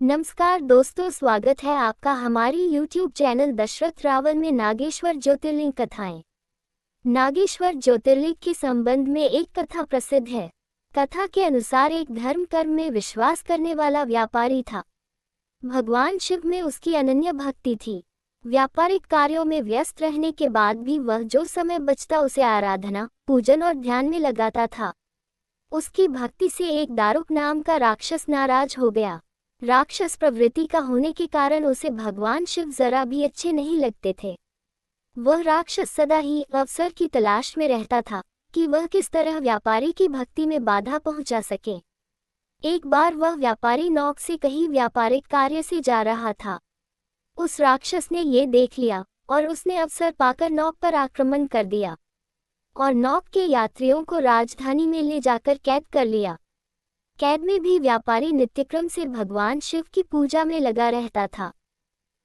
नमस्कार दोस्तों, स्वागत है आपका हमारी YouTube चैनल दशरथ रावल में नागेश्वर ज्योतिर्लिंग कथाएं। नागेश्वर ज्योतिर्लिंग के संबंध में एक कथा प्रसिद्ध है। कथा के अनुसार एक धर्म कर्म में विश्वास करने वाला व्यापारी था। भगवान शिव में उसकी अनन्य भक्ति थी। व्यापारिक कार्यों में व्यस्त रहने के बाद भी वह जो समय बचता उसे आराधना, पूजन और ध्यान में लगाता था। उसकी भक्ति से एक दारुक नाम का राक्षस नाराज हो गया। राक्षस प्रवृत्ति का होने के कारण उसे भगवान शिव जरा भी अच्छे नहीं लगते थे। वह राक्षस सदा ही अवसर की तलाश में रहता था कि वह किस तरह व्यापारी की भक्ति में बाधा पहुंचा सके। एक बार वह व्यापारी नौक से कहीं व्यापारिक कार्य से जा रहा था। उस राक्षस ने ये देख लिया और उसने अवसर पाकर नौक पर आक्रमण कर दिया और नौक के यात्रियों को राजधानी में ले जाकर कैद कर लिया। कैद में भी व्यापारी नित्यक्रम से भगवान शिव की पूजा में लगा रहता था।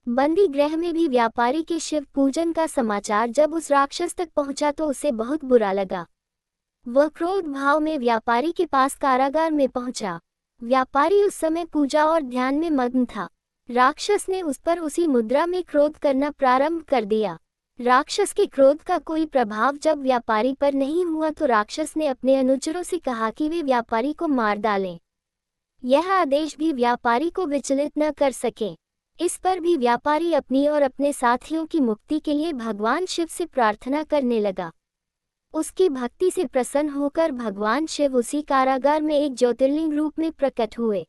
बंदी गृह में भी व्यापारी के शिव पूजन का समाचार जब उस राक्षस तक पहुंचा तो उसे बहुत बुरा लगा। वह क्रोध भाव में व्यापारी के पास कारागार में पहुंचा। व्यापारी उस समय पूजा और ध्यान में मग्न था। राक्षस ने उस पर उसी मुद्रा में क्रोध करना प्रारंभ कर दिया। राक्षस के क्रोध का कोई प्रभाव जब व्यापारी पर नहीं हुआ तो राक्षस ने अपने अनुचरों से कहा कि वे व्यापारी को मार डालें। यह आदेश भी व्यापारी को विचलित न कर सके। इस पर भी व्यापारी अपनी और अपने साथियों की मुक्ति के लिए भगवान शिव से प्रार्थना करने लगा। उसकी भक्ति से प्रसन्न होकर भगवान शिव उसी कारागार में एक ज्योतिर्लिंग रूप में प्रकट हुए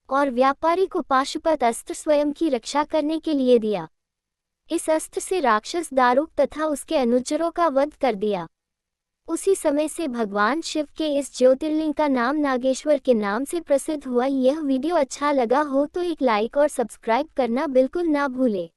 और व्यापारी को पाशुपत अस्त्र स्वयं की रक्षा करने के लिए दिया। इस अस्त्र से राक्षस दारुक तथा उसके अनुचरों का वध कर दिया। उसी समय से भगवान शिव के इस ज्योतिर्लिंग का नाम नागेश्वर के नाम से प्रसिद्ध हुआ। यह वीडियो अच्छा लगा हो तो एक लाइक और सब्सक्राइब करना बिल्कुल ना भूले।